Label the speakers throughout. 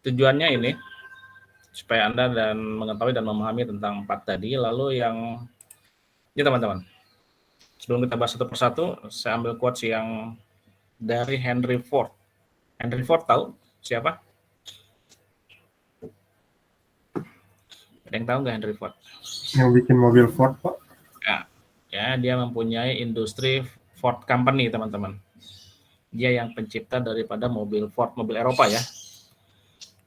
Speaker 1: Tujuannya ini supaya Anda dan mengetahui dan memahami tentang 4 tadi. Lalu yang ini teman-teman, sebelum kita bahas satu persatu, saya ambil quotes yang dari Henry Ford. Henry Ford tahu siapa? Ada yang tahu nggak Henry Ford?
Speaker 2: Yang bikin mobil Ford, Pak?
Speaker 1: Ya, dia mempunyai industri Ford Company, teman-teman. Dia yang pencipta daripada mobil Ford, mobil Eropa ya.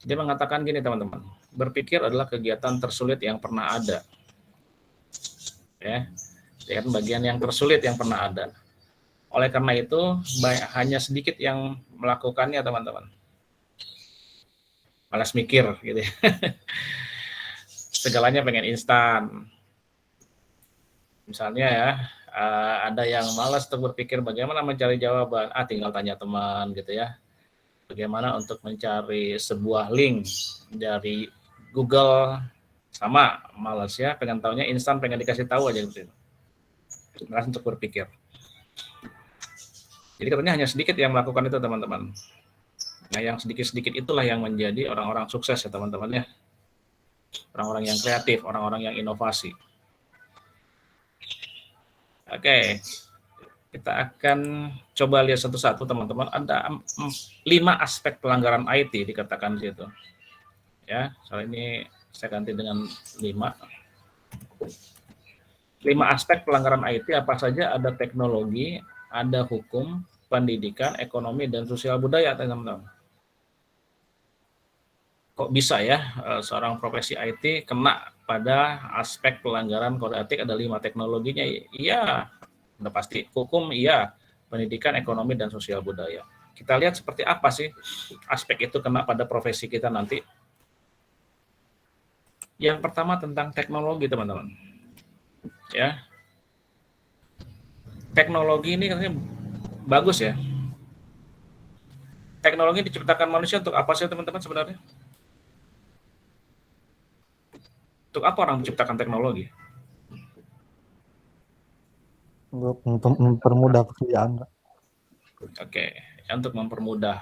Speaker 1: Dia mengatakan gini teman-teman, berpikir adalah kegiatan tersulit yang pernah ada. Ya, bagian yang tersulit yang pernah ada. Oleh karena itu, hanya sedikit yang melakukannya teman-teman. Malas mikir gitu ya. Segalanya pengen instan. Misalnya ya, ada yang malas untuk berpikir bagaimana mencari jawaban, tinggal tanya teman gitu ya. Bagaimana untuk mencari sebuah link dari Google, sama malas ya, pengen tahunya instan, pengen dikasih tahu aja gitu. Malas untuk berpikir. Jadi katanya hanya sedikit yang melakukan itu teman-teman. Nah yang sedikit-sedikit itulah yang menjadi orang-orang sukses ya teman-teman ya. Orang-orang yang kreatif, orang-orang yang inovasi. Oke, kita akan coba lihat satu-satu teman-teman. Ada 5 aspek pelanggaran IT dikatakan di situ. Ya, soal ini saya ganti dengan 5 aspek pelanggaran IT apa saja. Ada teknologi, ada hukum, pendidikan, ekonomi, dan sosial budaya teman-teman. Kok bisa ya seorang profesi IT kena pada aspek pelanggaran kode etik? Ada 5 teknologinya. Iya, udah pasti. Hukum iya, pendidikan, ekonomi, dan sosial budaya. Kita lihat seperti apa sih aspek itu kena pada profesi kita nanti. Yang pertama tentang teknologi teman-teman. Ya, teknologi ini katanya bagus ya. Teknologi diciptakan manusia untuk apa sih teman-teman sebenarnya? Untuk apa orang menciptakan teknologi?
Speaker 3: Untuk mempermudah pekerjaan, Pak.
Speaker 1: Oke, untuk mempermudah.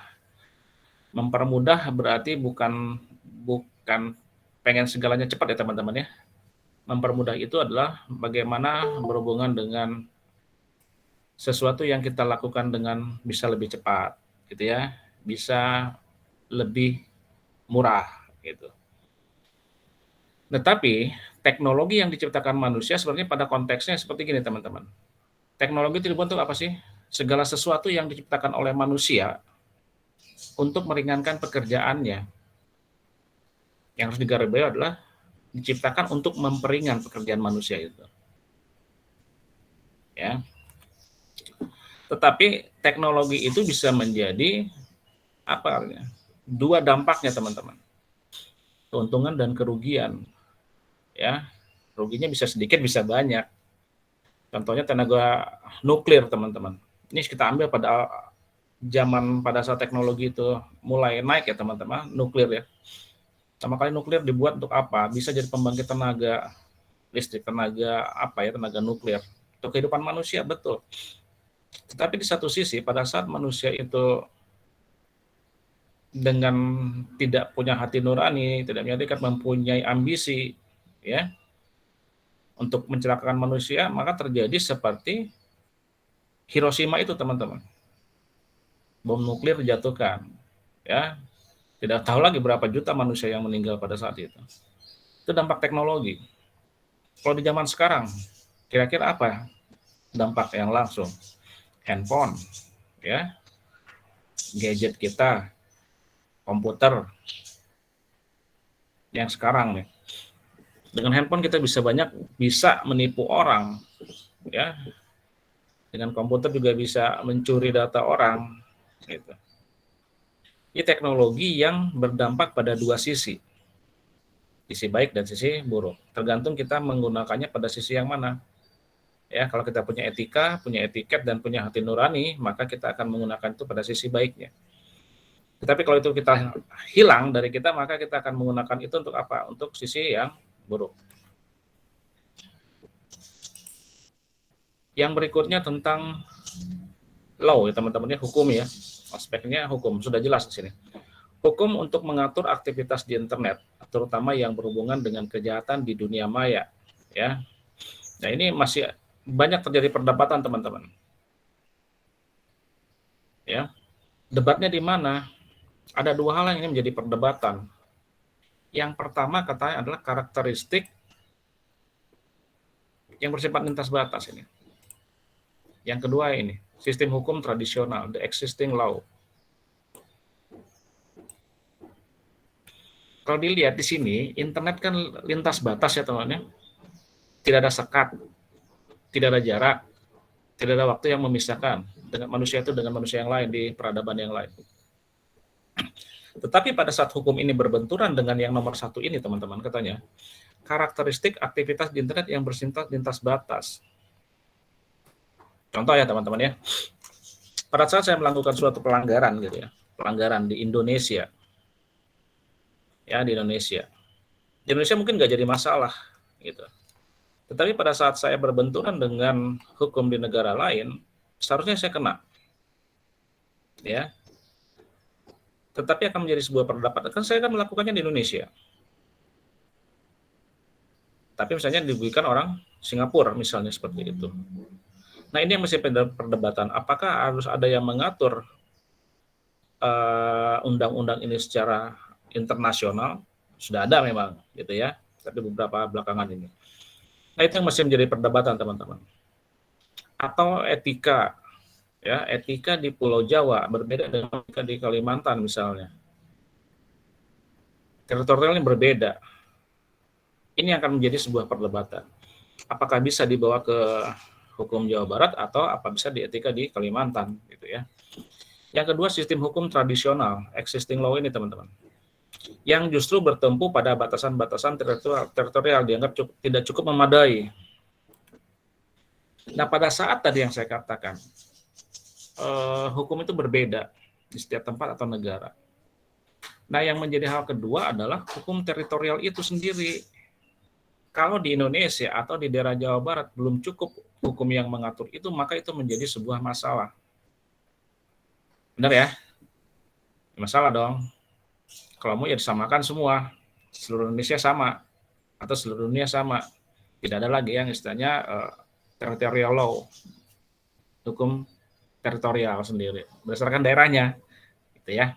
Speaker 1: Mempermudah berarti bukan pengen segalanya cepat ya teman-teman ya. Mempermudah itu adalah bagaimana berhubungan dengan sesuatu yang kita lakukan dengan bisa lebih cepat gitu ya, bisa lebih murah gitu. Tetapi teknologi yang diciptakan manusia sebenarnya pada konteksnya seperti gini teman-teman. Teknologi itu dibentuk apa sih? Segala sesuatu yang diciptakan oleh manusia untuk meringankan pekerjaannya. Yang harus digarisbawahi adalah diciptakan untuk memperingan pekerjaan manusia itu. Ya. Tetapi teknologi itu bisa menjadi apa artinya? 2 dampaknya teman-teman. Keuntungan dan kerugian. Ya. Ruginya bisa sedikit, bisa banyak. Contohnya tenaga nuklir teman-teman. Ini kita ambil pada saat teknologi itu mulai naik ya teman-teman, nuklir ya. Pertama kali nuklir dibuat untuk apa? Bisa jadi pembangkit tenaga listrik, tenaga nuklir. Untuk kehidupan manusia, betul. Tetapi di satu sisi, pada saat manusia itu dengan tidak punya hati nurani, tidak mempunyai ambisi, ya, untuk mencelakakan manusia, maka terjadi seperti Hiroshima itu teman-teman. Bom nuklir dijatuhkan, ya. Tidak tahu lagi berapa juta manusia yang meninggal pada saat itu. Itu dampak teknologi. Kalau di zaman sekarang, kira-kira apa dampak yang langsung? Handphone, ya, gadget kita, komputer, yang sekarang nih. Dengan handphone kita bisa menipu orang, ya. Dengan komputer juga bisa mencuri data orang, gitu. Ini teknologi yang berdampak pada 2 sisi baik dan sisi buruk. Tergantung kita menggunakannya pada sisi yang mana. Ya, kalau kita punya etika, punya etiket, dan punya hati nurani, maka kita akan menggunakan itu pada sisi baiknya. Tetapi kalau itu kita hilang dari kita, maka kita akan menggunakan itu untuk apa? Untuk sisi yang buruk. Yang berikutnya tentang law ya teman-teman ya, hukum ya. Aspeknya hukum sudah jelas di sini. Hukum untuk mengatur aktivitas di internet, terutama yang berhubungan dengan kejahatan di dunia maya, ya. Nah, ini masih banyak terjadi perdebatan, teman-teman. Ya. Debatnya di mana? Ada dua hal yang ini menjadi perdebatan. Yang pertama katanya adalah karakteristik yang bersifat lintas batas ini. Yang kedua ini, sistem hukum tradisional, the existing law. Kalau dilihat di sini, internet kan lintas batas ya teman-teman. Tidak ada sekat, tidak ada jarak, tidak ada waktu yang memisahkan dengan manusia itu dengan manusia yang lain di peradaban yang lain. Tetapi pada saat hukum ini berbenturan dengan yang nomor satu ini, teman-teman, katanya, karakteristik aktivitas di internet yang bersifat lintas batas. Contoh ya teman-teman ya, pada saat saya melakukan suatu pelanggaran gitu ya, pelanggaran di Indonesia, ya di Indonesia mungkin nggak jadi masalah gitu. Tetapi pada saat saya berbenturan dengan hukum di negara lain, seharusnya saya kena, ya. Tetapi akan menjadi sebuah perdebatan. Kan saya kan melakukannya di Indonesia. Tapi misalnya dirugikan orang Singapura, misalnya seperti itu. Nah, ini yang masih perdebatan. Apakah harus ada yang mengatur undang-undang ini secara internasional? Sudah ada memang, gitu ya. Tapi beberapa belakangan ini. Nah, itu yang masih menjadi perdebatan, teman-teman. Atau etika, ya, etika di Pulau Jawa berbeda dengan etika di Kalimantan misalnya. Teritorialnya berbeda. Ini akan menjadi sebuah perdebatan. Apakah bisa dibawa ke hukum Jawa Barat atau apa bisa di etika di Kalimantan, gitu ya. Yang kedua, sistem hukum tradisional, existing law ini, teman-teman, yang justru bertempu pada batasan-batasan teritorial dianggap tidak cukup memadai. Nah, pada saat tadi yang saya katakan, hukum itu berbeda di setiap tempat atau negara. Nah, yang menjadi hal kedua adalah hukum teritorial itu sendiri. Kalau di Indonesia atau di daerah Jawa Barat belum cukup hukum yang mengatur itu, maka itu menjadi sebuah masalah. Benar ya? Masalah dong. Kalau mau ya disamakan semua, seluruh Indonesia sama, atau seluruh dunia sama. Tidak ada lagi yang istilahnya territorial law, hukum teritorial sendiri, berdasarkan daerahnya, gitu ya.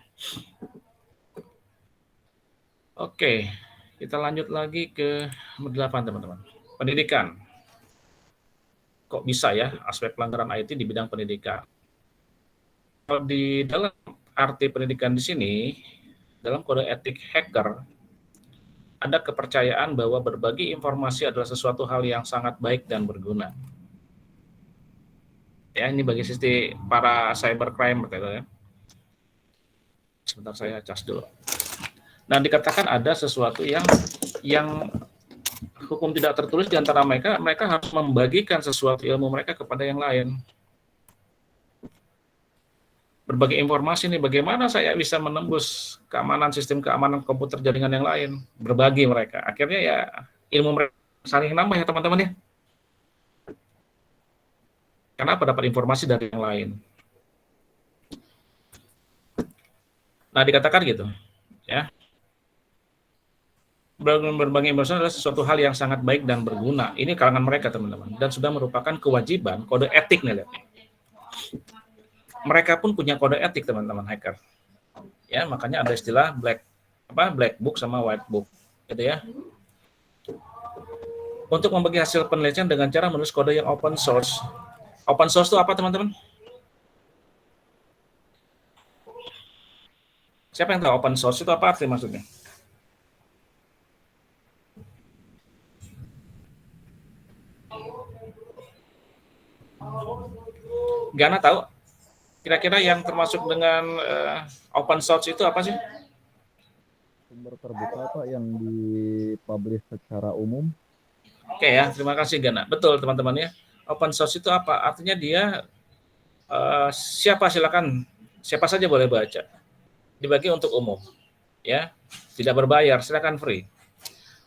Speaker 1: Oke, kita lanjut lagi ke nomor 8, teman-teman. Pendidikan. Kok bisa ya aspek pelanggaran IT di bidang pendidikan? Kalau di dalam arti pendidikan di sini, dalam kode etik hacker, ada kepercayaan bahwa berbagi informasi adalah sesuatu hal yang sangat baik dan berguna. Ya, ini bagi sisi para cybercrime, gitu ya. Sebentar saya cas dulu. Nah, dikatakan ada sesuatu yang hukum tidak tertulis di antara mereka harus membagikan sesuatu ilmu mereka kepada yang lain. Berbagi informasi nih, bagaimana saya bisa menembus keamanan sistem keamanan komputer jaringan yang lain, berbagi mereka. Akhirnya ya ilmu mereka saling nambah ya teman-teman ya. Kenapa dapat informasi dari yang lain? Nah, dikatakan gitu, ya. Berbagi informasi adalah sesuatu hal yang sangat baik dan berguna. Ini kalangan mereka teman-teman, dan sudah merupakan kewajiban kode etik nih lihat. Mereka pun punya kode etik teman-teman hacker. Ya, makanya ada istilah black book sama white book, gitu ya. Untuk membagi hasil penelitian dengan cara menulis kode yang open source. Open source itu apa teman-teman? Siapa yang tahu open source itu apa arti maksudnya? Gana tahu? Kira-kira yang termasuk dengan open source itu apa sih?
Speaker 4: Sumber terbuka Pak yang dipublish secara umum.
Speaker 1: Oke ya, terima kasih Gana. Betul teman-teman ya. Open source itu apa? Artinya dia siapa saja boleh baca. Dibagi untuk umum. Ya, tidak berbayar, silakan free.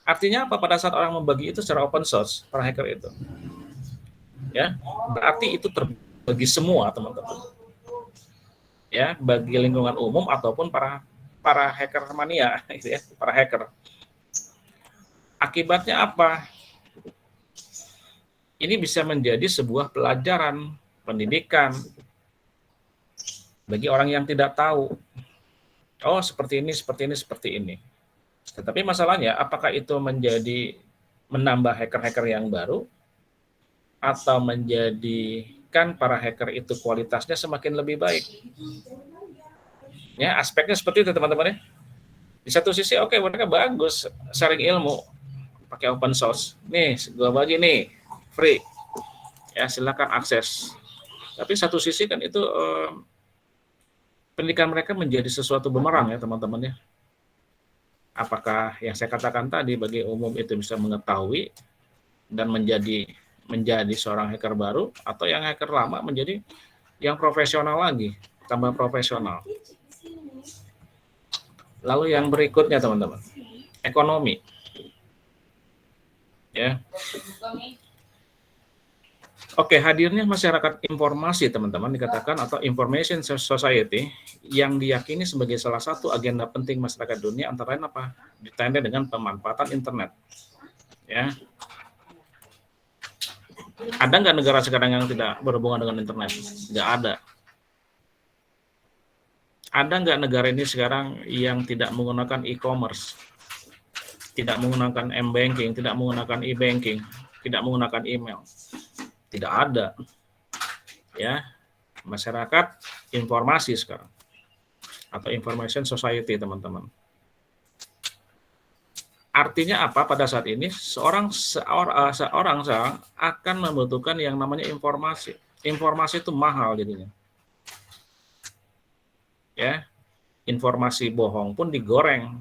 Speaker 1: Artinya apa? Pada saat orang membagi itu secara open source, para hacker itu. Ya, berarti itu terbagi semua teman-teman. Ya, bagi lingkungan umum ataupun para para hacker mania, gitu ya, para hacker. Akibatnya apa? Ini bisa menjadi sebuah pelajaran pendidikan bagi orang yang tidak tahu. Oh, seperti ini, seperti ini, seperti ini. Tetapi masalahnya, apakah itu menambah hacker-hacker yang baru, atau menjadikan para hacker itu kualitasnya semakin lebih baik? Ya, aspeknya seperti itu teman-teman ya. Di satu sisi oke, mereka bagus sharing ilmu pakai open source. Nih, gua bagi nih, free. Ya, silakan akses. Tapi satu sisi kan itu pendidikan mereka menjadi sesuatu bumerang ya teman-teman ya. Apakah yang saya katakan tadi bagi umum itu bisa mengetahui dan menjadi seorang hacker baru, atau yang hacker lama menjadi yang profesional lagi, tambah profesional. Lalu yang berikutnya teman-teman, ekonomi. Ya. Oke, hadirnya masyarakat informasi teman-teman dikatakan atau information society yang diyakini sebagai salah satu agenda penting masyarakat dunia, antara lain apa? Ditandai dengan pemanfaatan internet. Ya. Ada nggak negara sekarang yang tidak berhubungan dengan internet? Nggak ada. Ada nggak negara ini sekarang yang tidak menggunakan e-commerce, tidak menggunakan m-banking, tidak menggunakan e-banking, tidak menggunakan email? Tidak ada. Ya, masyarakat informasi sekarang atau information society teman-teman. Artinya apa pada saat ini? Seorang akan membutuhkan yang namanya informasi. Informasi itu mahal jadinya. Ya, informasi bohong pun digoreng.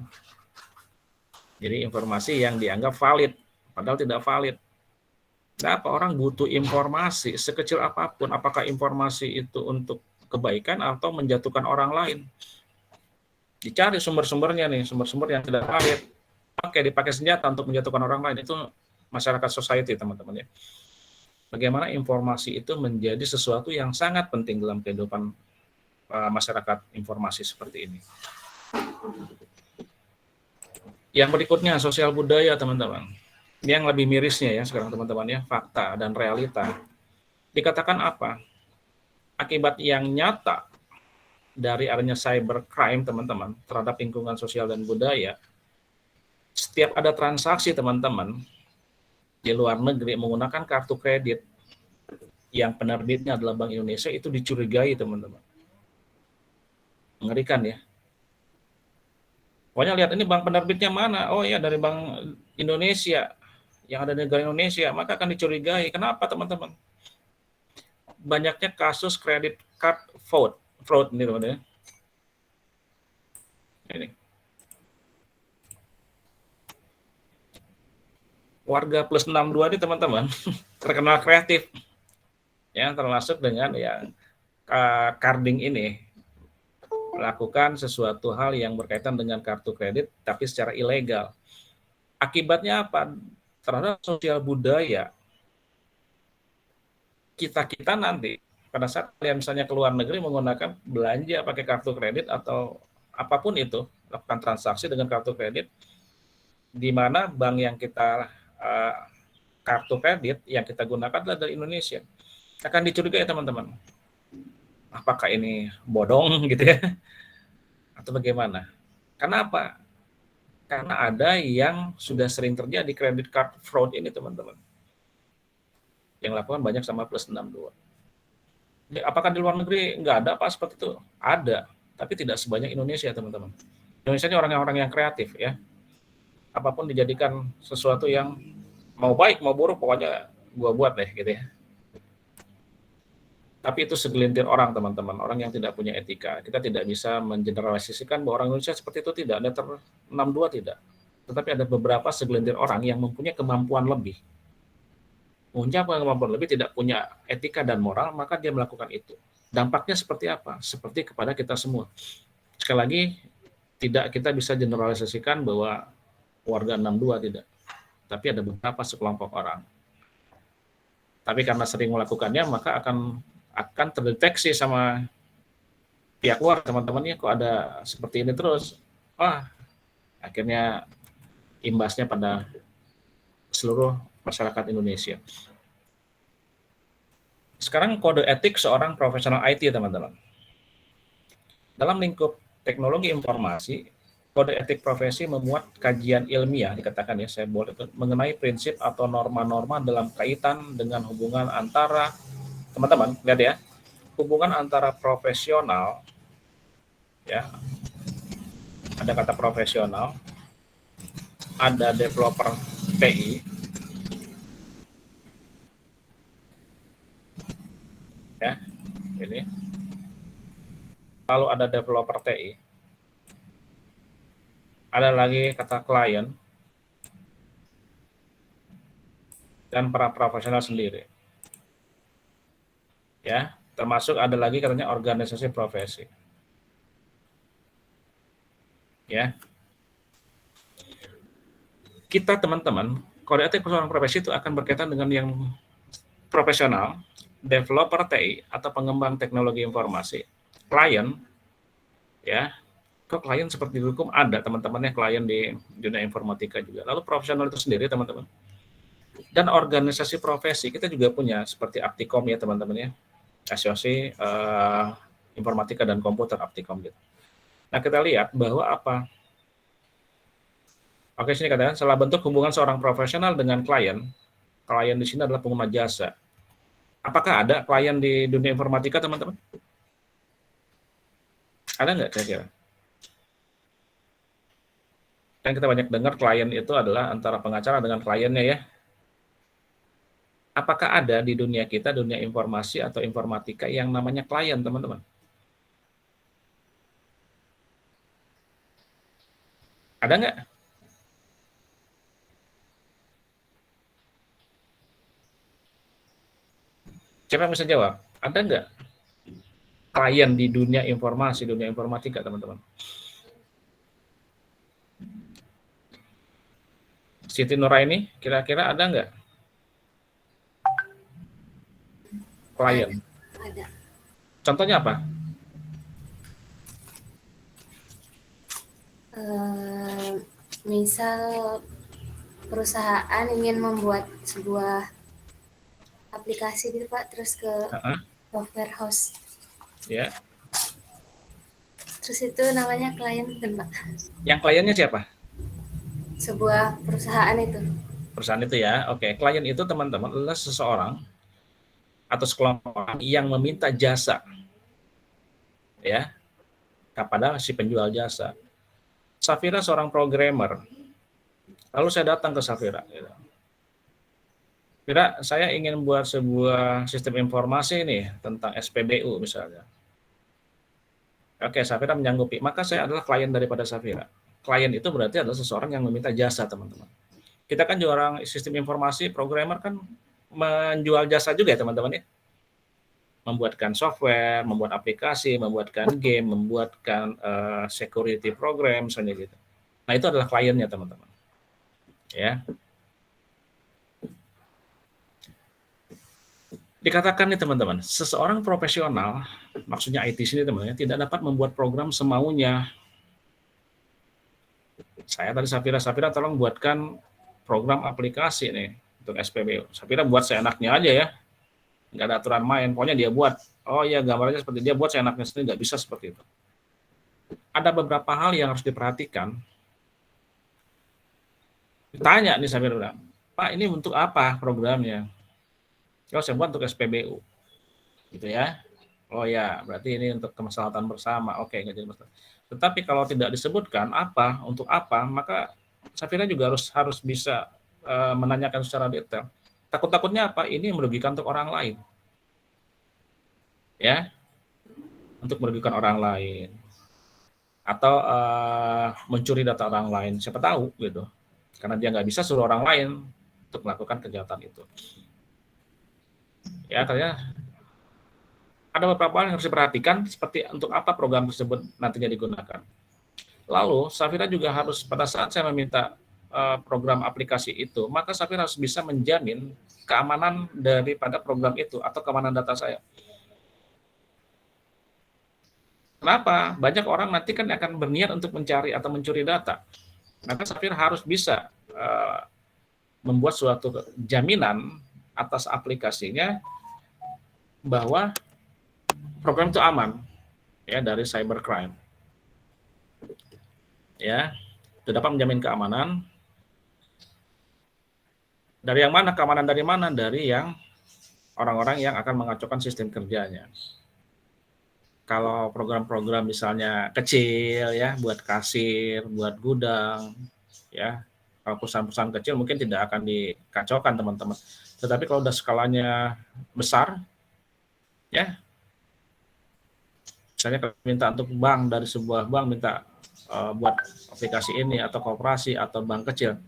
Speaker 1: Jadi informasi yang dianggap valid, padahal tidak valid. Kenapa orang butuh informasi sekecil apapun? Apakah informasi itu untuk kebaikan atau menjatuhkan orang lain? Dicari sumber-sumbernya nih, sumber-sumber yang tidak valid. Oke, dipakai senjata untuk menjatuhkan orang lain. Itu masyarakat society, teman-teman ya. Bagaimana informasi itu menjadi sesuatu yang sangat penting dalam kehidupan masyarakat informasi seperti ini. Yang berikutnya, sosial budaya, teman-teman. Ini yang lebih mirisnya ya sekarang, teman-teman ya, fakta dan realita. Dikatakan apa? Akibat yang nyata dari adanya cybercrime, teman-teman, terhadap lingkungan sosial dan budaya, setiap ada transaksi, teman-teman, di luar negeri menggunakan kartu kredit yang penerbitnya adalah Bank Indonesia, itu dicurigai, teman-teman. Mengerikan ya. Pokoknya lihat ini bank penerbitnya mana? Oh ya, dari Bank Indonesia, yang ada di negara Indonesia, maka akan dicurigai. Kenapa, teman-teman? Banyaknya kasus kredit card fraud ini, teman-teman. Ini. Warga plus 62 ini, teman-teman, terkenal kreatif. Ya, termasuk dengan yang carding ini. Melakukan sesuatu hal yang berkaitan dengan kartu kredit, tapi secara ilegal. Akibatnya apa? Terhadap sosial budaya. Kita nanti, pada saat kalian misalnya ke luar negeri menggunakan belanja pakai kartu kredit atau apapun itu, lakukan transaksi dengan kartu kredit, di mana bank yang kita kartu kredit yang kita gunakan adalah dari Indonesia, akan dicurigai, teman-teman. Apakah ini bodong gitu ya? Atau bagaimana? Kenapa? Karena ada yang sudah sering terjadi credit card fraud ini, teman-teman. Yang lakukan banyak sama plus 62. Apakah di luar negeri nggak ada apa seperti itu? Ada, tapi tidak sebanyak Indonesia, teman-teman. Indonesia ini orang-orang yang kreatif ya. Apapun dijadikan sesuatu yang mau baik mau buruk, pokoknya gua buat deh gitu ya. Tapi itu segelintir orang, teman-teman, orang yang tidak punya etika. Kita tidak bisa mengeneralisasikan bahwa orang Indonesia seperti itu, tidak. Meter 62 tidak. Tetapi ada beberapa segelintir orang yang mempunyai kemampuan lebih. Punya kemampuan lebih, tidak punya etika dan moral, maka dia melakukan itu. Dampaknya seperti apa? Seperti kepada kita semua. Sekali lagi, tidak kita bisa generalisasikan bahwa warga 62 tidak. Tapi ada beberapa sekelompok orang. Tapi karena sering melakukannya, maka akan terdeteksi sama pihak luar, teman-teman ya, kok ada seperti ini terus. akhirnya imbasnya pada seluruh masyarakat Indonesia. Sekarang kode etik seorang profesional IT, teman-teman. Dalam lingkup teknologi informasi, kode etik profesi memuat kajian ilmiah, dikatakan ya, saya boleh mengenai prinsip atau norma-norma dalam kaitan dengan hubungan antara, teman-teman, lihat ya, hubungan antara profesional, ya, ada kata profesional, ada developer TI, ya, ini, lalu ada developer TI, ada lagi kata klien, dan para profesional sendiri, ya, termasuk ada lagi katanya organisasi profesi, ya. Kita teman-teman, kode etik seorang profesi itu akan berkaitan dengan yang profesional, developer TI atau pengembang teknologi informasi, klien, ya. Kok klien seperti hukum ada teman-temannya, klien di dunia informatika juga. Lalu profesional itu sendiri, teman-teman. Dan organisasi profesi kita juga punya seperti Aptikom ya, teman-teman ya. Asosiasi Informatika dan Komputer, Aptikom gitu. Nah, kita lihat bahwa apa? Oke, sini katakan salah bentuk hubungan seorang profesional dengan klien. Klien di sini adalah pengguna jasa. Apakah ada klien di dunia informatika, teman-teman? Ada nggak kira-kira? Kan kita banyak dengar klien itu adalah antara pengacara dengan kliennya ya. Apakah ada di dunia kita, dunia informasi atau informatika yang namanya klien, teman-teman? Ada nggak? Siapa yang bisa jawab? Ada nggak klien di dunia informasi, dunia informatika, teman-teman? Siti Nuraini, kira-kira ada nggak klien?
Speaker 5: Ada.
Speaker 1: Contohnya apa?
Speaker 5: Misal perusahaan ingin membuat sebuah aplikasi gitu Pak, terus ke software house.
Speaker 1: Ya.
Speaker 5: Terus itu namanya klien kan Pak?
Speaker 1: Yang kliennya siapa?
Speaker 5: Sebuah perusahaan itu.
Speaker 1: Perusahaan itu ya. Oke, klien itu teman-teman adalah seseorang atau sekelompok orang yang meminta jasa, ya, kepada si penjual jasa. Safira seorang programmer. Lalu saya datang ke Safira. Gitu. Safira, saya ingin buat sebuah sistem informasi nih tentang SPBU misalnya. Oke, Safira menyanggupi. Maka saya adalah klien daripada Safira. Klien itu berarti adalah seseorang yang meminta jasa, teman-teman. Kita kan juga orang sistem informasi, programmer kan menjual jasa juga ya, teman-teman ya. Membuatkan software, membuat aplikasi, membuatkan game, membuatkan security program, misalnya gitu. Nah, itu adalah kliennya, teman-teman. Ya. Dikatakan nih, teman-teman, seseorang profesional, maksudnya IT sini, teman-teman, tidak dapat membuat program semaunya. Saya tadi Safira tolong buatkan program aplikasi nih untuk SPBU. Safira buat seenaknya aja ya. Nggak ada aturan main, pokoknya dia buat. Oh ya, gambarnya seperti dia buat seenaknya sendiri, nggak bisa seperti itu. Ada beberapa hal yang harus diperhatikan. Ditanya nih Safira, Pak ini untuk apa programnya? Oh saya buat untuk SPBU. Gitu ya. Oh ya, berarti ini untuk kemaslahatan bersama. Oke, nggak jadi masalah. Tetapi kalau tidak disebutkan apa, untuk apa, maka Safira juga harus bisa menanyakan secara detail. Takut-takutnya apa? Ini merugikan untuk orang lain. Ya, untuk merugikan orang lain. Atau mencuri data orang lain. Siapa tahu gitu. Karena dia nggak bisa suruh orang lain untuk melakukan kejahatan itu. Ya, katanya ada beberapa hal yang harus diperhatikan seperti untuk apa program tersebut nantinya digunakan. Lalu Safira juga harus pada saat saya meminta program aplikasi itu, maka Safira harus bisa menjamin keamanan daripada program itu atau keamanan data saya. Kenapa? Banyak orang nanti kan akan berniat untuk mencari atau mencuri data. Maka Sapir harus bisa membuat suatu jaminan atas aplikasinya bahwa program itu aman ya dari cybercrime. Ya, itu dapat menjamin keamanan. Dari yang mana? Keamanan dari mana? Dari yang orang-orang yang akan mengacaukan sistem kerjanya. Kalau program-program misalnya kecil ya, buat kasir, buat gudang, ya, kalau perusahaan-perusahaan kecil mungkin tidak akan dikacaukan teman-teman. Tetapi kalau udah skalanya besar, ya, misalnya minta untuk bank, dari sebuah bank minta buat aplikasi ini atau koperasi atau bank kecil,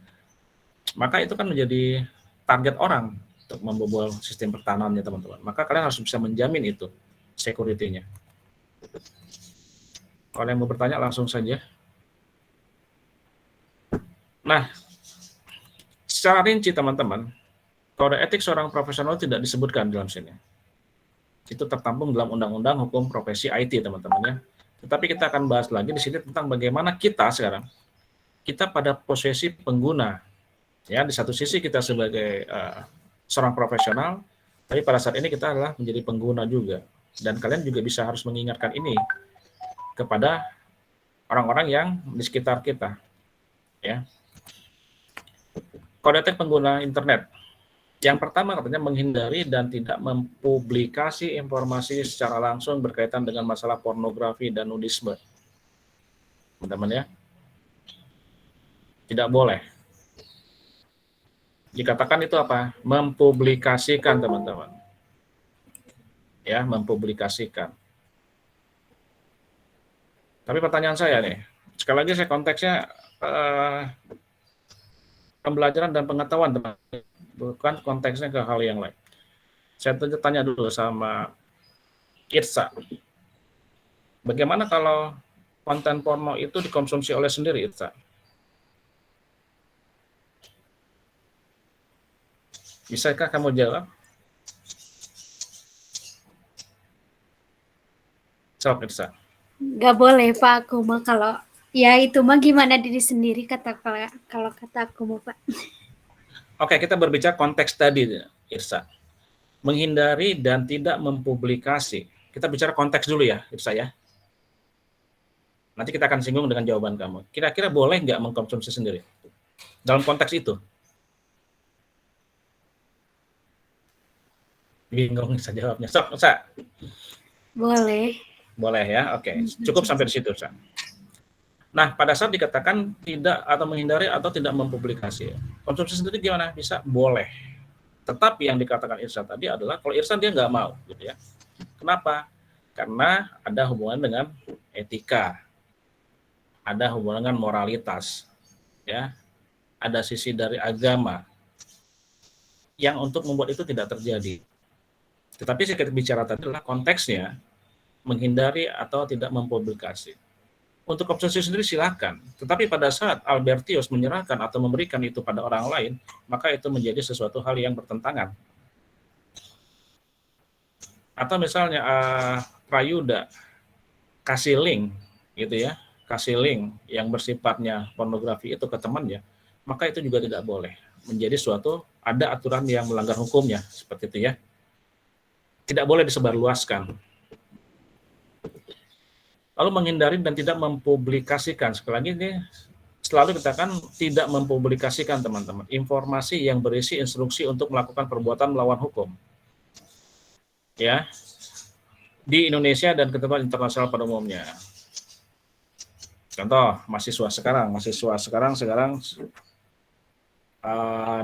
Speaker 1: maka itu kan menjadi target orang untuk membobol sistem pertahanannya teman-teman. Maka kalian harus bisa menjamin itu security-nya. Kalau yang mau bertanya langsung saja. Nah, secara rinci teman-teman, kode etik seorang profesional tidak disebutkan dalam sini. Itu tertampung dalam Undang-Undang Hukum Profesi IT teman-teman ya. Tetapi kita akan bahas lagi di sini tentang bagaimana kita sekarang, kita pada posisi pengguna. Ya, di satu sisi kita sebagai seorang profesional, tapi pada saat ini kita adalah menjadi pengguna juga. Dan kalian juga bisa harus mengingatkan ini kepada orang-orang yang di sekitar kita. Ya. Kode etik pengguna internet. Yang pertama katanya menghindari dan tidak mempublikasi informasi secara langsung berkaitan dengan masalah pornografi dan nudisme. Teman-teman ya. Tidak boleh. Dikatakan itu apa? Mempublikasikan teman-teman. Ya, mempublikasikan. Tapi pertanyaan saya nih, sekali lagi saya konteksnya pembelajaran dan pengetahuan teman-teman. Bukan konteksnya ke hal yang lain. Saya tanya dulu sama Irsa. Bagaimana kalau konten porno itu dikonsumsi oleh sendiri, Irsa? Bisakah kamu jawab? Jawab, Irsa.
Speaker 5: Gak boleh Pak, aku mah kalau ya itu mah gimana diri sendiri kalau kata aku mah Pak.
Speaker 1: Oke, kita berbicara konteks tadi, Irsa. Menghindari dan tidak mempublikasi. Kita bicara konteks dulu ya, Irsa ya. Nanti kita akan singgung dengan jawaban kamu. Kira-kira boleh nggak mengkonsumsi sendiri? Dalam konteks itu. Bingung Irsa jawabnya. Sok, Irsa.
Speaker 5: Boleh.
Speaker 1: Boleh ya, oke. Cukup sampai di situ, Irsa. Nah, pada saat dikatakan tidak atau menghindari atau tidak mempublikasi, konsumsi sendiri gimana? Bisa, boleh. Tetapi yang dikatakan Irsa tadi adalah kalau Irsa dia nggak mau, gitu ya. Kenapa? Karena ada hubungan dengan etika, ada hubungan dengan moralitas, ya, ada sisi dari agama yang untuk membuat itu tidak terjadi. Tetapi saya bicara tadi adalah konteksnya menghindari atau tidak mempublikasi. Untuk konsumsi sendiri silakan, tetapi pada saat Albertius menyerahkan atau memberikan itu pada orang lain, maka itu menjadi sesuatu hal yang bertentangan. Atau misalnya Prayuda kasih link, gitu ya, kasih link yang bersifatnya pornografi itu ke temannya, maka itu juga tidak boleh. Menjadi suatu, ada aturan yang melanggar hukumnya, seperti itu ya. Tidak boleh disebarluaskan. Lalu menghindari dan tidak mempublikasikan. Sekali lagi ini selalu dikatakan tidak mempublikasikan teman-teman. Informasi yang berisi instruksi untuk melakukan perbuatan melawan hukum. Ya. Di Indonesia dan ketentuan internasional pada umumnya. Contoh, mahasiswa sekarang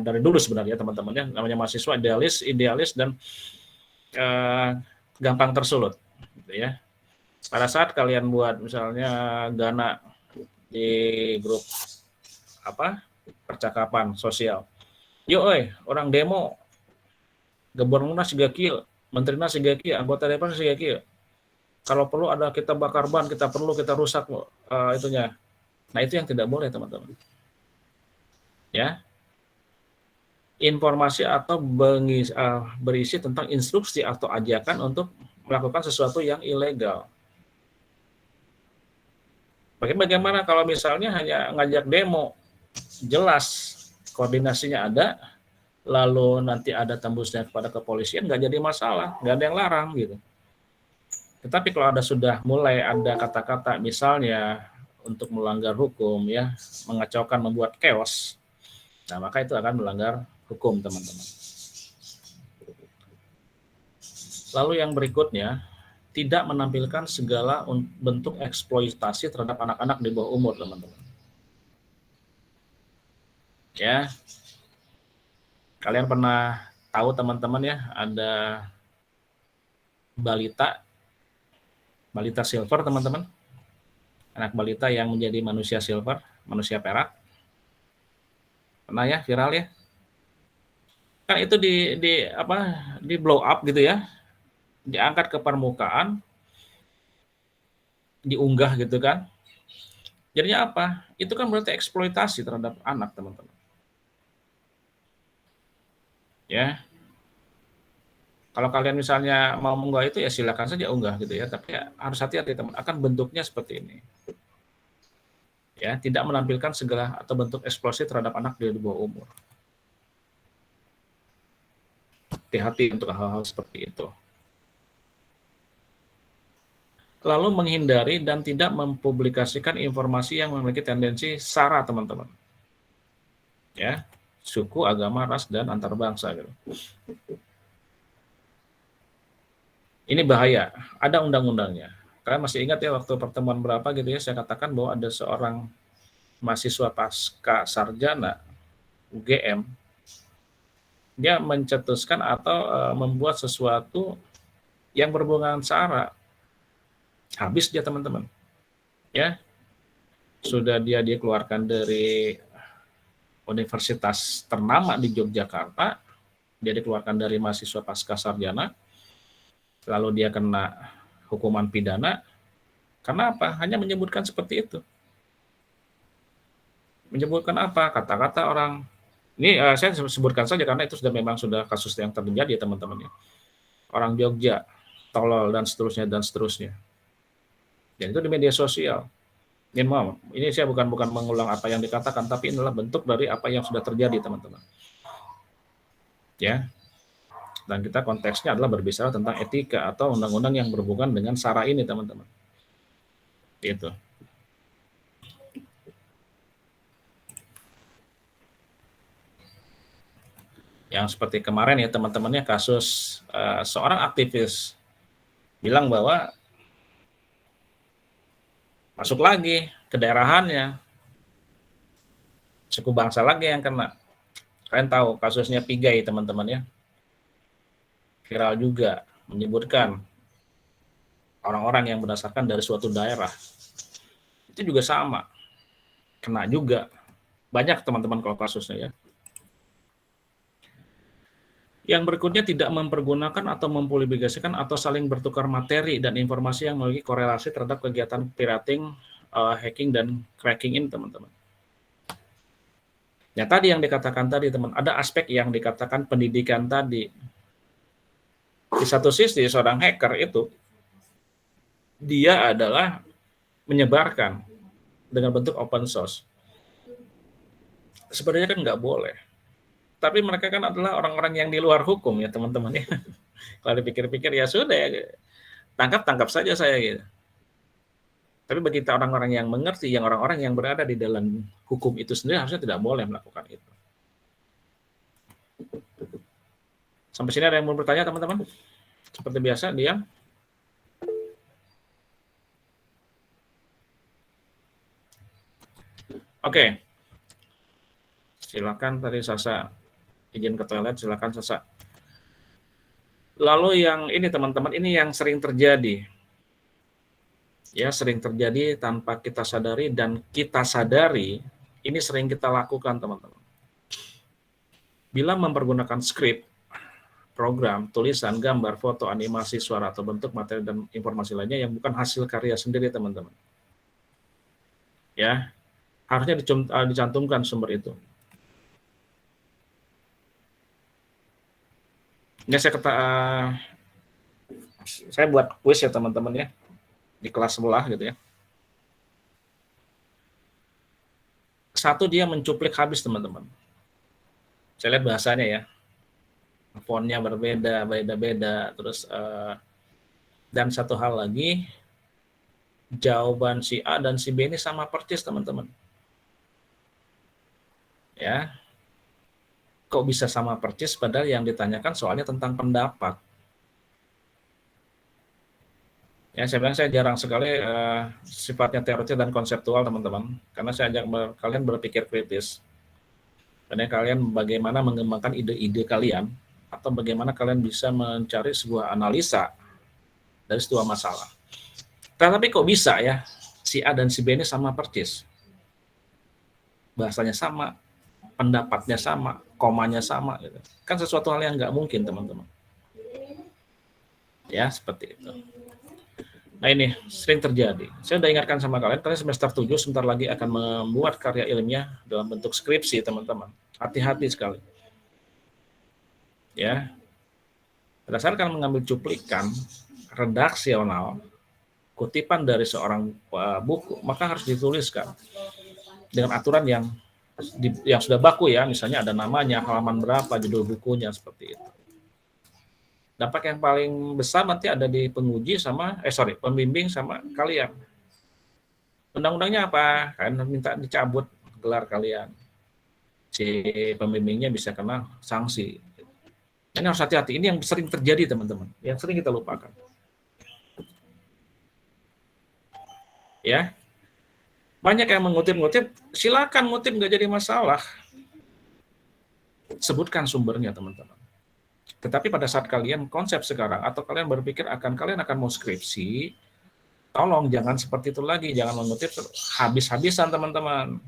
Speaker 1: dari dulu sebenarnya teman-teman ya, namanya mahasiswa idealis dan gampang tersulut gitu ya. Pada saat kalian buat misalnya Gana di grup percakapan sosial, yuk orang demo gubernurna siga kieu, menterina siga kieu, anggota DPR siga kieu, kalau perlu ada kita bakar ban, kita rusak itunya. Nah itu yang tidak boleh teman-teman ya. Informasi atau berisi tentang instruksi atau ajakan untuk melakukan sesuatu yang ilegal. Bagaimana kalau misalnya hanya ngajak demo, jelas koordinasinya ada, lalu nanti ada tembusnya kepada kepolisian, nggak jadi masalah, nggak ada yang larang gitu. Tetapi kalau sudah mulai ada kata-kata misalnya untuk melanggar hukum ya, mengacaukan, membuat chaos, nah maka itu akan melanggar hukum teman-teman. Lalu yang berikutnya, tidak menampilkan segala bentuk eksploitasi terhadap anak-anak di bawah umur teman-teman. Ya, kalian pernah tahu teman-teman ya, ada balita silver teman-teman, anak balita yang menjadi manusia silver, manusia perak, pernah ya viral ya, kan itu di blow up gitu ya, diangkat ke permukaan, diunggah gitu kan, jadinya apa? Itu kan berarti eksploitasi terhadap anak teman-teman. Ya, kalau kalian misalnya mau mengunggah itu ya silakan saja unggah gitu ya, tapi ya harus hati-hati teman, akan bentuknya seperti ini. Ya, tidak menampilkan segala atau bentuk eksploitasi terhadap anak di bawah umur. Hati-hati untuk hal-hal seperti itu. Lalu menghindari dan tidak mempublikasikan informasi yang memiliki tendensi SARA teman-teman. Ya, suku, agama, ras, dan antar bangsa gitu. Ini bahaya, ada undang-undangnya. Kalian masih ingat ya waktu pertemuan berapa gitu ya, saya katakan bahwa ada seorang mahasiswa pasca sarjana UGM, dia mencetuskan atau membuat sesuatu yang berhubungan SARA. Habis dia teman-teman. Ya, sudah dia dikeluarkan dari universitas ternama di Yogyakarta, dia dikeluarkan dari mahasiswa pasca sarjana, lalu dia kena hukuman pidana. Karena apa? Hanya menyebutkan seperti itu. Menyebutkan apa? Kata-kata orang. Ini saya sebutkan saja karena itu memang sudah kasus yang terjadi ya teman-teman. Orang Jogja, tolol dan seterusnya dan seterusnya. Dan itu di media sosial. Ini saya bukan mengulang apa yang dikatakan, tapi inilah bentuk dari apa yang sudah terjadi teman-teman. Ya. Dan kita konteksnya adalah berbicara tentang etika atau undang-undang yang berhubungan dengan SARA ini teman-teman. Itu. Yang seperti kemarin ya teman-temannya, kasus seorang aktivis bilang bahwa masuk lagi ke daerahannya, suku bangsa lagi yang kena. Kalian tahu kasusnya Pigai teman-teman ya, viral juga, menyebutkan orang-orang yang berdasarkan dari suatu daerah. Itu juga sama, kena juga. Banyak teman-teman kalau kasusnya ya. Yang berikutnya, tidak mempergunakan atau mempublikasikan atau saling bertukar materi dan informasi yang memiliki korelasi terhadap kegiatan pirating, hacking, dan cracking ini teman-teman. Ya tadi yang dikatakan tadi teman, ada aspek yang dikatakan pendidikan tadi. Di satu sisi seorang hacker itu, dia adalah menyebarkan dengan bentuk open source. Sebenarnya kan nggak boleh. Tapi mereka kan adalah orang-orang yang di luar hukum ya teman-teman ya. Kalau dipikir-pikir ya sudah ya, tangkap saja saya gitu. Tapi bagi kita orang-orang yang mengerti, yang orang-orang yang berada di dalam hukum itu sendiri harusnya tidak boleh melakukan itu. Sampai sini ada yang mau bertanya teman-teman? Seperti biasa, diam. Oke. Silakan tadi Sasa izin ke toilet, silakan Sasa. Lalu yang ini teman-teman, ini yang sering terjadi. Ya, sering terjadi tanpa kita sadari, dan kita sadari ini sering kita lakukan teman-teman. Bila mempergunakan skrip, program, tulisan, gambar, foto, animasi, suara, atau bentuk materi dan informasi lainnya yang bukan hasil karya sendiri teman-teman. Ya, harusnya dicantumkan sumber itu. Ini saya buat kuis ya teman-teman ya, di kelas sebelah gitu ya. Satu, dia mencuplik habis teman-teman. Saya lihat bahasanya ya, fontnya berbeda, beda-beda. Terus dan satu hal lagi, jawaban si A dan si B ini sama persis teman-teman. Ya, kok bisa sama persis padahal yang ditanyakan soalnya tentang pendapat. Ya, saya bilang saya jarang sekali sifatnya teoritis dan konseptual teman-teman, karena saya ajak kalian berpikir kritis. Karena kalian bagaimana mengembangkan ide-ide kalian, atau bagaimana kalian bisa mencari sebuah analisa dari sebuah masalah. Tetapi kok bisa ya, si A dan si B ini sama persis. Bahasanya sama, pendapatnya sama, komanya sama. Gitu. Kan sesuatu hal yang nggak mungkin teman-teman. Ya, seperti itu. Nah ini sering terjadi. Saya sudah ingatkan sama kalian semester 7 sebentar lagi akan membuat karya ilmiah dalam bentuk skripsi teman-teman. Hati-hati sekali. Ya. Berdasarkan mengambil cuplikan redaksional, kutipan dari seorang buku, maka harus dituliskan dengan aturan yang sudah baku ya, misalnya ada namanya, halaman berapa, judul bukunya, seperti itu. Dampak yang paling besar nanti ada di penguji pembimbing sama kalian. Undang-undangnya apa? Kalian minta dicabut gelar kalian. Si pembimbingnya bisa kena sanksi. Ini harus hati-hati. Ini yang sering terjadi teman-teman. Yang sering kita lupakan. Ya, banyak yang mengutip-ngutip. Silakan ngutip, nggak jadi masalah. Sebutkan sumbernya teman-teman. Tetapi pada saat kalian konsep sekarang atau kalian berpikir kalian akan mau skripsi, tolong jangan seperti itu lagi, jangan mengutip habis-habisan teman-teman.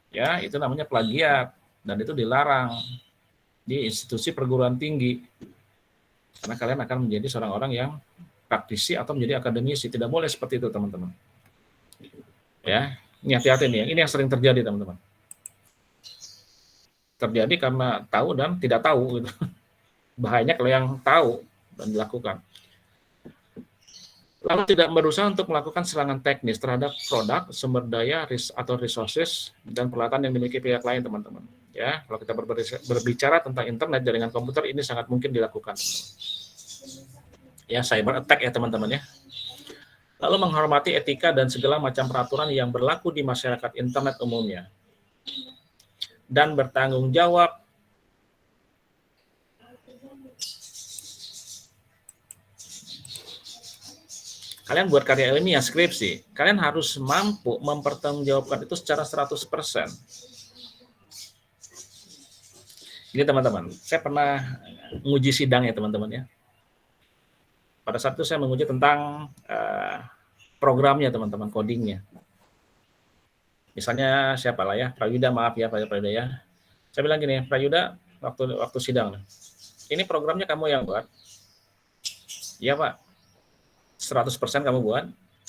Speaker 1: Ya, itu namanya plagiat dan itu dilarang di institusi perguruan tinggi. Karena kalian akan menjadi seorang orang yang praktisi atau menjadi akademisi, tidak boleh seperti itu teman-teman. Ya, ini hati-hati nih, ini yang sering terjadi teman-teman. Terjadi karena tahu dan tidak tahu gitu. Bahayanya kalau yang tahu dan dilakukan. Lalu tidak berusaha untuk melakukan serangan teknis terhadap produk, sumber daya, atau resources, dan peralatan yang dimiliki pihak lain, teman-teman. Ya, kalau kita berbicara tentang internet, jaringan komputer, ini sangat mungkin dilakukan. Ya, cyber attack ya, teman-teman ya. Lalu menghormati etika dan segala macam peraturan yang berlaku di masyarakat internet umumnya. Dan bertanggung jawab kalian buat karya ilmiah, skripsi, kalian harus mampu mempertanggungjawabkan itu secara 100%. Ini teman-teman, saya pernah menguji sidang ya teman-teman ya. Pada saat itu saya menguji tentang programnya teman-teman, codingnya. Misalnya siapa lah ya, Prayuda, maaf ya Prayuda ya. Saya bilang gini, Prayuda, waktu sidang, ini programnya kamu yang buat? Iya Pak. 100% kamu buat?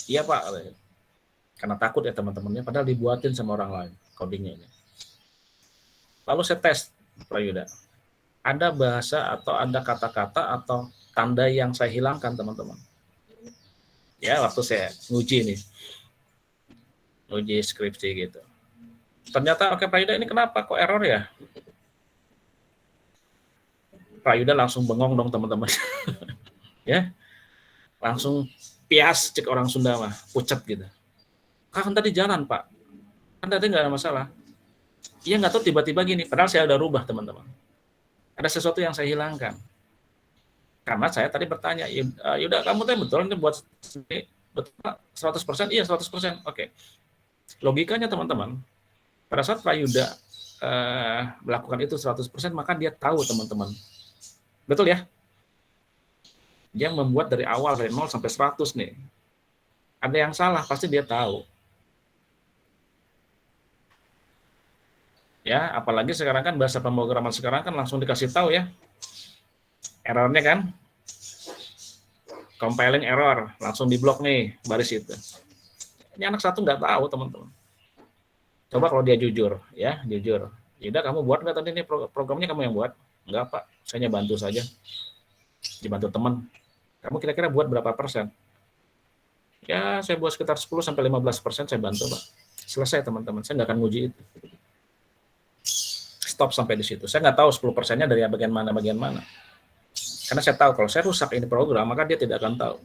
Speaker 1: Iya Pak. Karena takut ya teman-temannya, padahal dibuatin sama orang lain codingnya ini. Lalu saya tes Prayuda. Ada bahasa atau ada kata-kata atau tanda yang saya hilangkan teman-teman. Ya waktu saya nguji nih. Uji skripsi gitu. Ternyata oke Prayuda ini kenapa kok error ya? Prayuda langsung bengong dong teman-teman. Ya. Langsung pias cek orang Sunda mah, pucat gitu. Kan tadi jalan Pak, kan tadi nggak ada masalah. Iya nggak tahu tiba-tiba gini, padahal saya udah rubah teman-teman. Ada sesuatu yang saya hilangkan. Karena saya tadi bertanya, yaudah kamu tadi betul ini buat betul 100%? Iya 100%, oke. Logikanya teman-teman, pada saat Prayuda melakukan itu 100%, maka dia tahu teman-teman. Betul ya? Dia membuat dari awal, dari 0 sampai 100 nih. Ada yang salah, pasti dia tahu. Ya, apalagi sekarang kan bahasa pemrograman sekarang kan langsung dikasih tahu ya. Errornya kan. Compiling error, langsung diblok nih, baris itu. Ini anak satu nggak tahu, teman-teman. Coba kalau dia jujur, ya, jujur. Yaudah, kamu buat nggak tadi ini programnya kamu yang buat? Enggak, Pak. Saya hanya bantu saja. Dibantu teman. Kamu kira-kira buat berapa persen? Ya, saya buat sekitar 10-15% saya bantu, Pak. Selesai teman-teman, saya nggak akan nguji itu. Stop sampai di situ. Saya nggak tahu 10%-nya dari bagian mana. Karena saya tahu kalau saya rusak ini program, maka dia tidak akan tahu.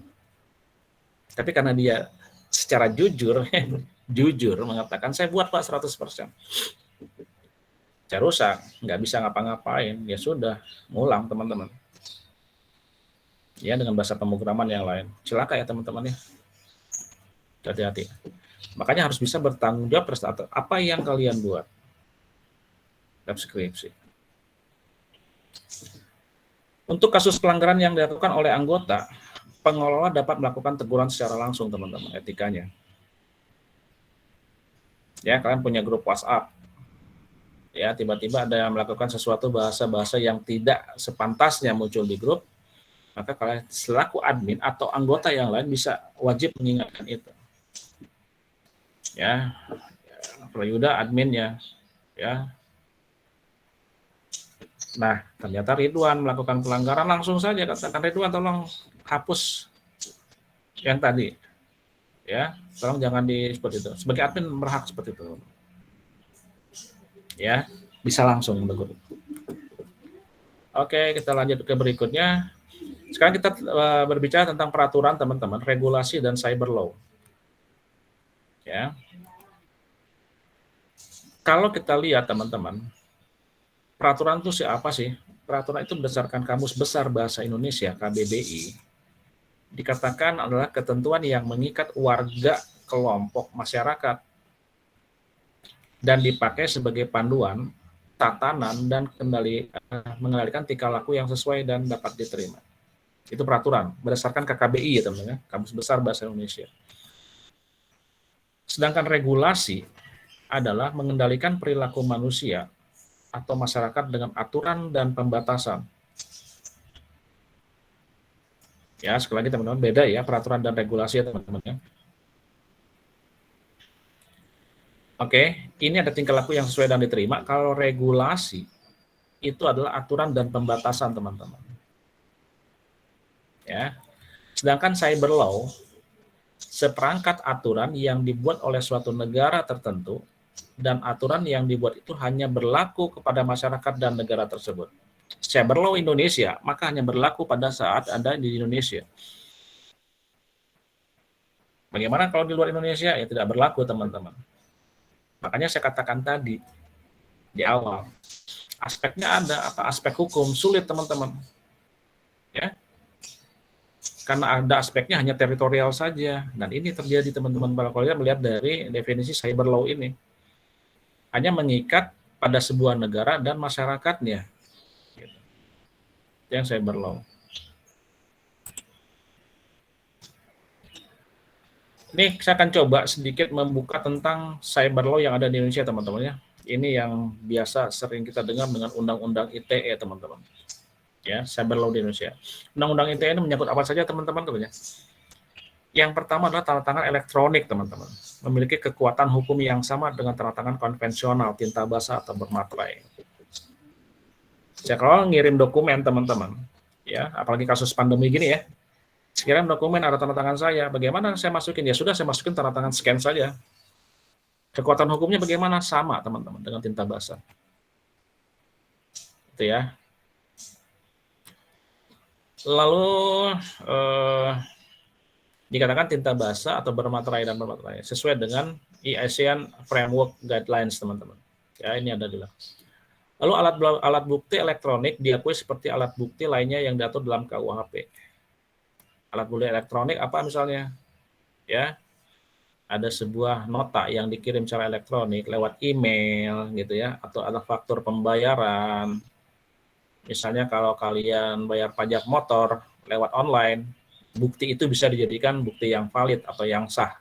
Speaker 1: Tapi karena dia secara jujur mengatakan, saya buat Pak 100%. Saya rusak, nggak bisa ngapa-ngapain, ya sudah, ngulang teman-teman. Ya, dengan bahasa pemrograman yang lain. Celaka ya teman-teman ya. Hati-hati. Makanya harus bisa bertanggung jawab atas apa yang kalian buat. Dalam skripsi. Untuk kasus pelanggaran yang dilakukan oleh anggota, pengelola dapat melakukan teguran secara langsung teman-teman, etikanya. Ya, kalian punya grup WhatsApp. Ya, tiba-tiba ada yang melakukan sesuatu bahasa-bahasa yang tidak sepantasnya muncul di grup, maka kalian selaku admin atau anggota yang lain bisa wajib mengingatkan itu. Ya, Pak Yuda adminnya, ya. Nah, ternyata Ridwan melakukan pelanggaran, langsung saja katakan, Ridwan tolong hapus yang tadi. Ya, tolong jangan seperti itu. Sebagai admin berhak seperti itu. Ya, bisa langsung menegur. Oke, kita lanjut ke berikutnya. Sekarang kita berbicara tentang peraturan teman-teman, regulasi dan cyber law. Ya. Kalau kita lihat teman-teman, peraturan itu siapa sih? Peraturan itu berdasarkan Kamus Besar Bahasa Indonesia (KBBI). Dikatakan adalah ketentuan yang mengikat warga kelompok masyarakat dan dipakai sebagai panduan, tatanan, dan mengendalikan tingkah laku yang sesuai dan dapat diterima. Itu peraturan berdasarkan KKBI ya teman-teman, Kamus Besar Bahasa Indonesia. Sedangkan regulasi adalah mengendalikan perilaku manusia atau masyarakat dengan aturan dan pembatasan. Ya, sekali lagi teman-teman, beda ya peraturan dan regulasi ya teman-teman ya. Oke, ini ada tingkah laku yang sesuai dan diterima. Kalau regulasi itu adalah aturan dan pembatasan teman-teman. Ya. Sedangkan cyber law seperangkat aturan yang dibuat oleh suatu negara tertentu dan aturan yang dibuat itu hanya berlaku kepada masyarakat dan negara tersebut. Cyber law Indonesia maka hanya berlaku pada saat Anda di Indonesia. Bagaimana kalau di luar Indonesia? Ya tidak berlaku teman-teman. Makanya saya katakan tadi di awal, aspeknya ada apa? Aspek hukum sulit teman-teman. Ya. Karena ada aspeknya hanya teritorial saja. Dan ini terjadi teman-teman kalau kalian melihat dari definisi cyber law ini. Hanya mengikat pada sebuah negara dan masyarakatnya. Itu yang cyber law. Ini saya akan coba sedikit membuka tentang cyber law yang ada di Indonesia teman-teman ya. Ini yang biasa sering kita dengar dengan Undang-Undang ITE teman-teman. Ya, cyber law di Indonesia. Undang-Undang ITE ini menyangkut apa saja teman-teman katanya? Yang pertama adalah tanda tangan elektronik teman-teman. Memiliki kekuatan hukum yang sama dengan tanda tangan konvensional, tinta basah atau bermaterai. Saya kalau ngirim dokumen teman-teman, ya, apalagi kasus pandemi gini ya. Sekian dokumen ada tanda tangan saya, bagaimana saya masukin? Ya sudah, saya masukin tanda tangan scan saja. Kekuatan hukumnya bagaimana? Sama teman-teman dengan tinta basah. Itu ya. Lalu dikatakan tinta basah atau bermaterai dan bermaterai sesuai dengan ASEAN Framework Guidelines teman-teman. Ya ini ada juga. Lalu alat bukti elektronik diakui seperti alat bukti lainnya yang diatur dalam KUHP. Alat bukti elektronik apa misalnya? Ya, ada sebuah nota yang dikirim secara elektronik lewat email gitu ya, atau ada faktur pembayaran. Misalnya kalau kalian bayar pajak motor lewat online, bukti itu bisa dijadikan bukti yang valid atau yang sah.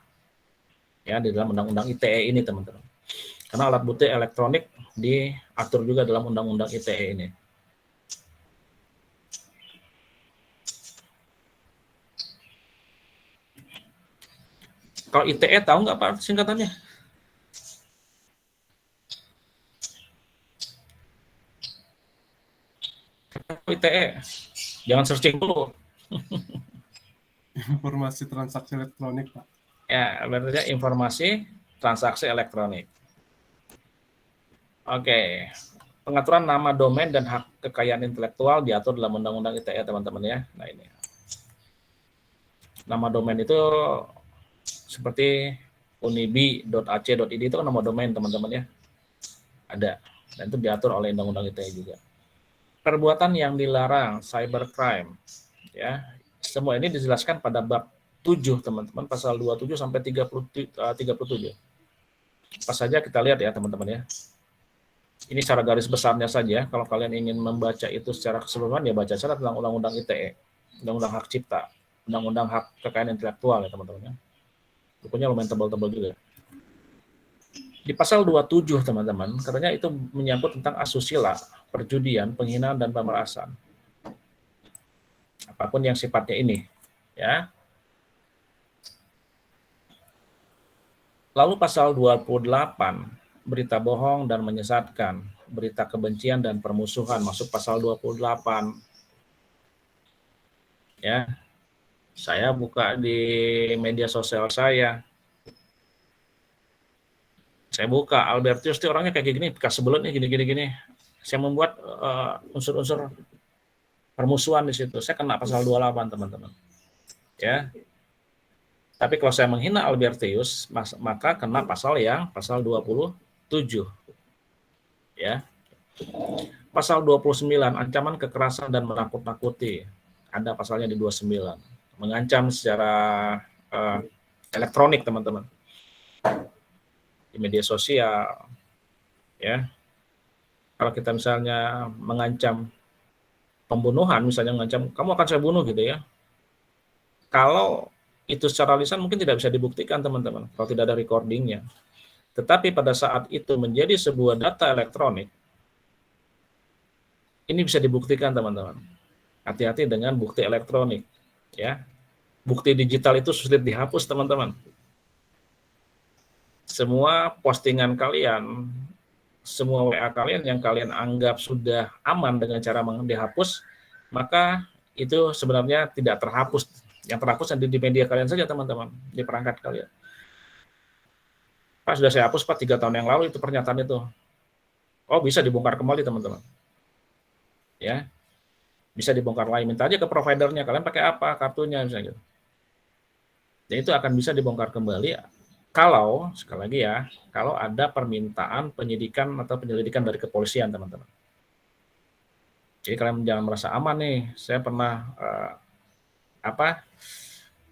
Speaker 1: Ya, di dalam Undang-Undang ITE ini teman-teman. Karena alat bukti elektronik diatur juga dalam Undang-Undang ITE ini. Kalau ITE tahu nggak Pak singkatannya? ITE, jangan searching dulu.
Speaker 2: Informasi transaksi elektronik, Pak.
Speaker 1: Ya, berarti informasi transaksi elektronik. Oke. Pengaturan nama domain dan hak kekayaan intelektual diatur dalam Undang-Undang ITE, teman-teman ya. Nah, ini. Nama domain itu seperti unibi.ac.id itu kan nama domain, teman-teman ya. Ada. Dan itu diatur oleh Undang-Undang ITE juga. Perbuatan yang dilarang, cybercrime. Ya. Semua ini dijelaskan pada bab 7, teman-teman, pasal 27 sampai 37. Pas saja kita lihat ya, teman-teman ya. Ini secara garis besarnya saja. Kalau kalian ingin membaca itu secara keseluruhan, ya baca secara tentang Undang-Undang ITE, Undang-Undang Hak Cipta, Undang-Undang Hak Kekayaan Intelektual ya, teman-teman ya. Bukunya lumayan tebal-tebal juga. Di pasal 27, teman-teman, katanya itu menyangkut tentang asusila, perjudian, penghinaan, dan pemerasan. Apapun yang sifatnya ini, ya. Lalu pasal 28, berita bohong dan menyesatkan, berita kebencian dan permusuhan, masuk pasal 28. Ya. Saya buka di media sosial saya. Saya buka Albertius itu orangnya kayak gini, bekas sebelumnya gini. Saya membuat unsur-unsur permusuhan di situ. Saya kena pasal 28, teman-teman. Ya. Tapi kalau saya menghina Albertius, maka kena pasal 27. Ya. Pasal 29, ancaman kekerasan dan menakut-nakuti. Ada pasalnya di 29. Mengancam secara elektronik, teman-teman. Di media sosial. Ya. Kalau kita misalnya mengancam pembunuhan, misalnya mengancam, kamu akan saya bunuh gitu ya. Kalau itu secara lisan mungkin tidak bisa dibuktikan, teman-teman, kalau tidak ada recordingnya. Tetapi pada saat itu menjadi sebuah data elektronik, ini bisa dibuktikan, teman-teman. Hati-hati dengan bukti elektronik, ya. Bukti digital itu sulit dihapus, teman-teman. Semua postingan kalian, semua WA kalian yang kalian anggap sudah aman dengan cara dihapus, maka itu sebenarnya tidak terhapus. Yang terhapus di media kalian saja, teman-teman, di perangkat kalian. Pak, sudah saya hapus, Pak, 3 tahun yang lalu itu pernyataan itu. Oh, bisa dibongkar kembali, teman-teman. Ya, bisa dibongkar lagi. Minta aja ke providernya, kalian pakai apa kartunya, misalnya gitu. Dan itu akan bisa dibongkar kembali kalau, sekali lagi ya, kalau ada permintaan penyidikan atau penyelidikan dari kepolisian, teman-teman. Jadi kalian jangan merasa aman nih, saya pernah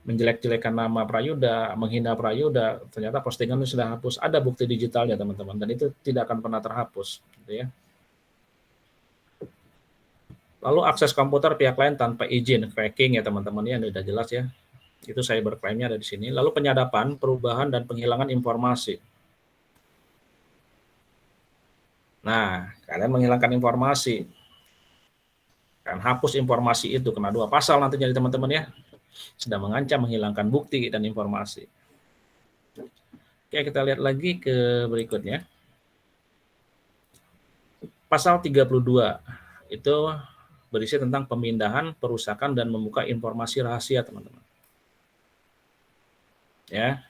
Speaker 1: menjelek-jelekan nama Prayuda, menghina Prayuda, ternyata postingan itu sudah hapus. Ada bukti digitalnya, teman-teman, dan itu tidak akan pernah terhapus, gitu ya. Lalu akses komputer pihak lain tanpa izin, cracking ya, teman-teman, ya, ini udah jelas ya. Itu cybercrime-nya ada di sini. Lalu penyadapan, perubahan, dan penghilangan informasi. Nah, kalian menghilangkan informasi, kan hapus informasi itu, kena 2 pasal nantinya, teman-teman ya. Sedang mengancam menghilangkan bukti dan informasi. Oke, kita lihat lagi ke berikutnya. Pasal 32 itu berisi tentang pemindahan, perusakan, dan membuka informasi rahasia, teman-teman. Ya,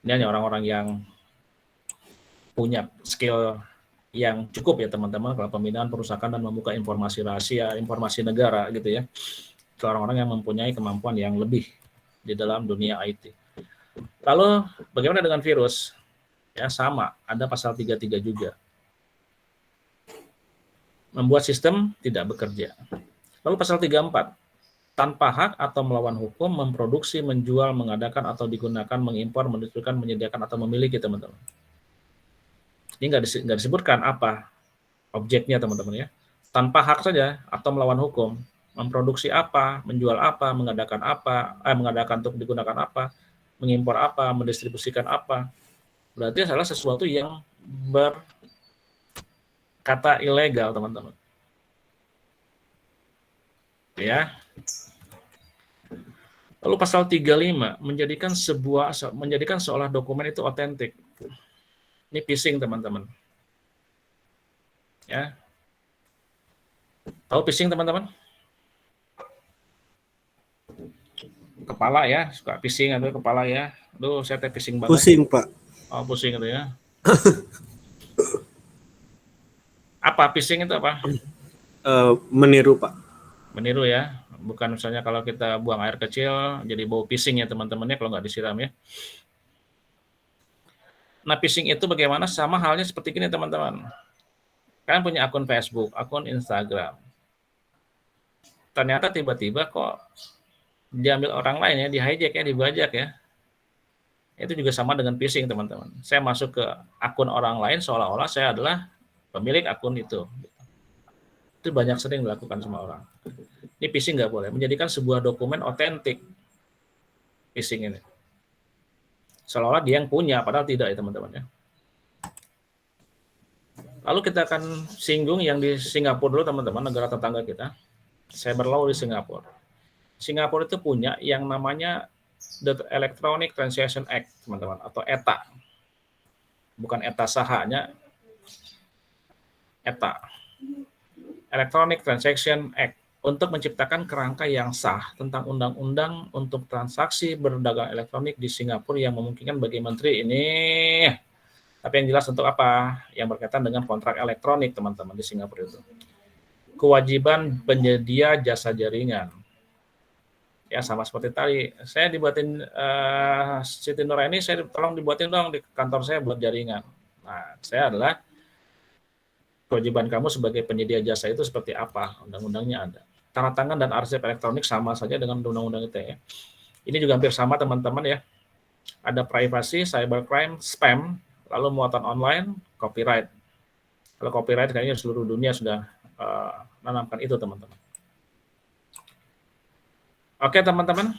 Speaker 1: ini hanya orang-orang yang punya skill yang cukup ya, teman-teman, kalau pemindahan, perusakan, dan membuka informasi rahasia, informasi negara gitu ya. Orang-orang yang mempunyai kemampuan yang lebih di dalam dunia IT. Lalu bagaimana dengan virus? Ya, sama, ada pasal 33 juga. Membuat sistem tidak bekerja. Lalu pasal 34, tanpa hak atau melawan hukum, memproduksi, menjual, mengadakan atau digunakan, mengimpor, mendistribusikan, menyediakan atau memiliki, teman-teman. Ini nggak disebutkan apa objeknya, teman-teman ya. Tanpa hak saja atau melawan hukum, memproduksi apa, menjual apa, mengadakan untuk digunakan apa, mengimpor apa, mendistribusikan apa. Berarti adalah sesuatu yang berkata ilegal, teman-teman. Ya. Lalu pasal 35, menjadikan seolah dokumen itu otentik. Ini phishing, teman-teman. Ya. Tahu phishing, teman-teman? kepala ya, suka pusing atau kepala ya. Aduh, saya teh pusing banget.
Speaker 6: Pusing, Pak.
Speaker 1: Oh, pusing itu ya. Apa pusing itu apa?
Speaker 6: Meniru, Pak.
Speaker 1: Meniru ya. Bukan misalnya kalau kita buang air kecil jadi bau pising ya teman-temannya kalau nggak disiram ya. Nah, phishing itu bagaimana? Sama halnya seperti ini teman-teman. Kalian punya akun Facebook, akun Instagram. Ternyata tiba-tiba kok diambil orang lain ya, di-hijack ya, dibajak ya. Itu juga sama dengan phishing teman-teman. Saya masuk ke akun orang lain seolah-olah saya adalah pemilik akun itu. Itu banyak sering dilakukan sama orang. Ini phishing nggak boleh. Menjadikan sebuah dokumen otentik. Phishing ini. Seolah-olah dia yang punya, padahal tidak ya teman-teman ya. Lalu kita akan singgung yang di Singapura dulu teman-teman, negara tetangga kita. Cyber law di Singapura. Singapura itu punya yang namanya The Electronic Transaction Act, teman-teman, atau ETA. Bukan ETA sahanya, ETA. Electronic Transaction Act. Untuk menciptakan kerangka yang sah tentang undang-undang untuk transaksi berdagang elektronik di Singapura yang memungkinkan bagi menteri ini. Tapi yang jelas untuk apa? Yang berkaitan dengan kontrak elektronik, teman-teman, di Singapura itu. Kewajiban penyedia jasa jaringan. Ya, sama seperti tadi. Saya dibuatin, Siti Nuraini, saya tolong dibuatin dong di kantor saya buat jaringan. Nah, saya adalah kewajiban kamu sebagai penyedia jasa itu seperti apa? Undang-undangnya ada. Tanda tangan dan arsip elektronik sama saja dengan undang-undang ITE. Ini juga hampir sama teman-teman ya. Ada privasi, cybercrime, spam, lalu muatan online, copyright. Kalau copyright kayaknya seluruh dunia sudah menanamkan itu teman-teman. Oke teman-teman,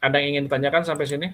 Speaker 1: ada yang ingin ditanyakan sampai sini?